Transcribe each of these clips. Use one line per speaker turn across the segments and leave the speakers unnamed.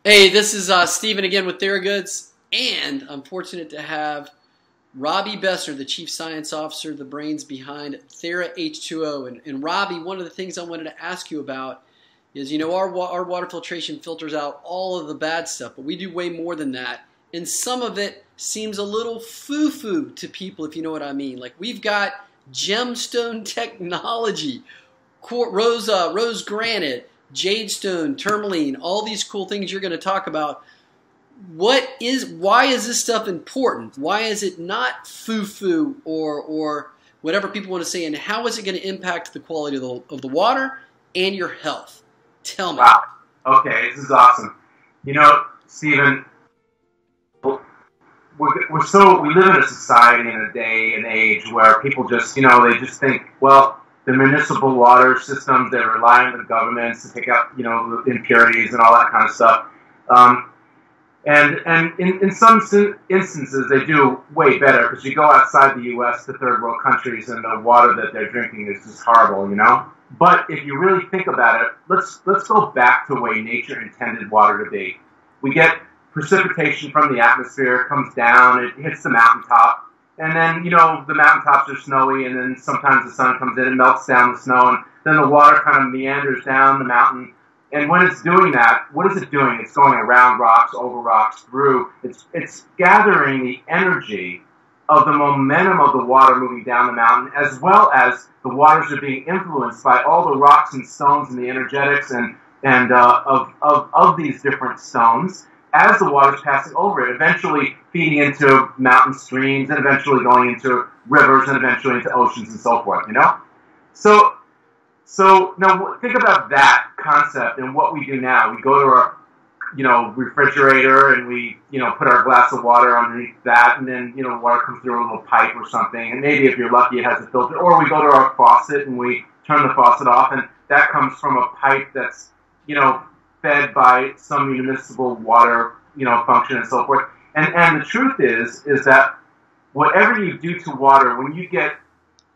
Hey, this is Steven again with TheraGoods, and I'm fortunate to have Robbie Besser, the Chief Science Officer, the brains behind Thera H2O. And Robbie, one of the things I wanted to ask you about is, you know, our water filtration filters out all of the bad stuff, but we do way more than that. And some of it seems a little foo-foo to people, if you know what I mean. Like, we've got gemstone technology, rose granite, jadestone, tourmaline, all these cool things you're going to talk about. Why is this stuff important? Why is it not foo-foo or whatever people want to say? And how is it going to impact the quality of the water and your health? Tell me.
Wow. Okay, this is awesome. You know, Stephen, we live in a society in a day and age where people just, they just think, well, the municipal water systems, they rely on the governments to take out, impurities and all that kind of stuff. And in some instances, they do way better, because you go outside the U.S. to third world countries and the water that they're drinking is just horrible, But if you really think about it, let's go back to the way nature intended water to be. We get precipitation from the atmosphere, it comes down, it hits the mountaintop. And then, the mountaintops are snowy, and then sometimes the sun comes in and melts down the snow, and then the water kind of meanders down the mountain. And when it's doing that, what is it doing? It's going around rocks, over rocks, through. It's gathering the energy of the momentum of the water moving down the mountain, as well as the waters are being influenced by all the rocks and stones and the energetics of these different stones as the water's passing over it, eventually feeding into mountain streams, and eventually going into rivers, and eventually into oceans and so forth, So now think about that concept and what we do now. We go to our, refrigerator, and we, put our glass of water underneath that, and then, water comes through a little pipe or something, and maybe if you're lucky it has a filter, or we go to our faucet and we turn the faucet off, and that comes from a pipe that's, fed by some municipal water, function and so forth. And the truth is that whatever you do to water, when you get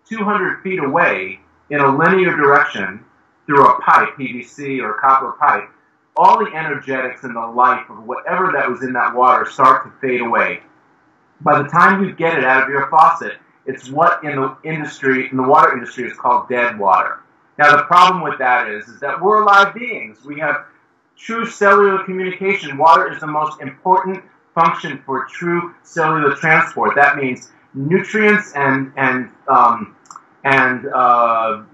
200 feet away in a linear direction through a pipe, PVC or copper pipe, all the energetics and the life of whatever that was in that water start to fade away. By the time you get it out of your faucet, it's what in the water industry is called dead water. Now, the problem with that is that we're alive beings. We have true cellular communication. Water is the most important function for true cellular transport. That means nutrients and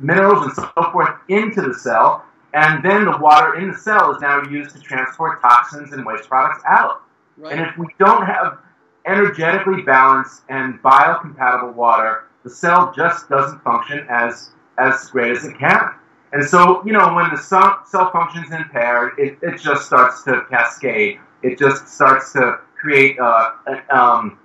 minerals and so forth into the cell, and then the water in the cell is now used to transport toxins and waste products out. Right. And if we don't have energetically balanced and biocompatible water, the cell just doesn't function as great as it can. And so, when the cell function is impaired, it just starts to cascade. It just starts to create the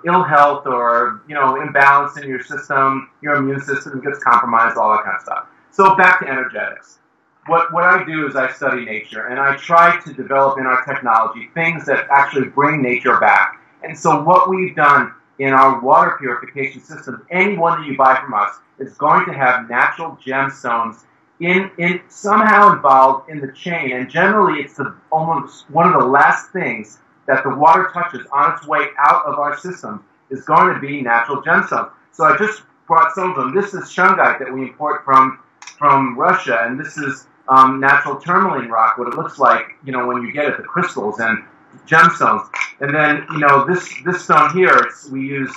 ill health or, imbalance in your system. Your immune system gets compromised, all that kind of stuff. So back to energetics. What I do is I study nature, and I try to develop in our technology things that actually bring nature back. And so what we've done in our water purification system, any one that you buy from us, is going to have natural gemstones in somehow involved in the chain. And generally, it's almost one of the last things that the water touches on its way out of our system is going to be natural gemstones. So I just brought some of them. This is shungite that we import from Russia, and this is natural tourmaline rock, what it looks like, when you get it, the crystals and gemstones. And then, this stone here, we use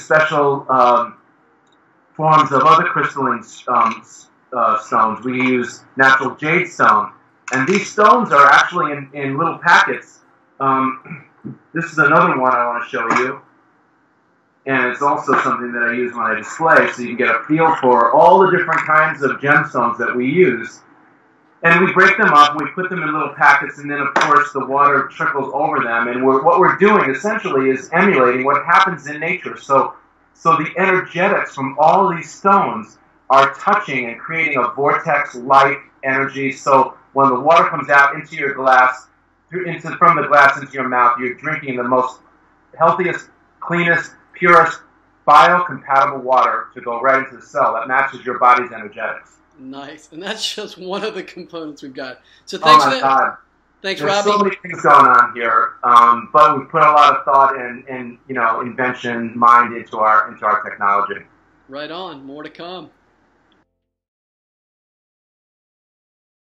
special forms of other crystalline stones. We use natural jade stone, and these stones are actually in little packets. This is another one I want to show you, and it's also something that I use when I display, so you can get a feel for all the different kinds of gemstones that we use. And we break them up, and we put them in little packets, and then, of course, the water trickles over them. And what we're doing, essentially, is emulating what happens in nature. So the energetics from all of these stones are touching and creating a vortex-like energy. So when the water comes out into your glass, from the glass into your mouth, you're drinking the most healthiest, cleanest, purest, biocompatible water to go right into the cell that matches your body's energetics.
Nice. And that's just one of the components we've got. So thanks for that. God. Thanks,
There's
Robbie.
so many things going on here, but we put a lot of thought and invention mind into our technology.
Right on. More to come.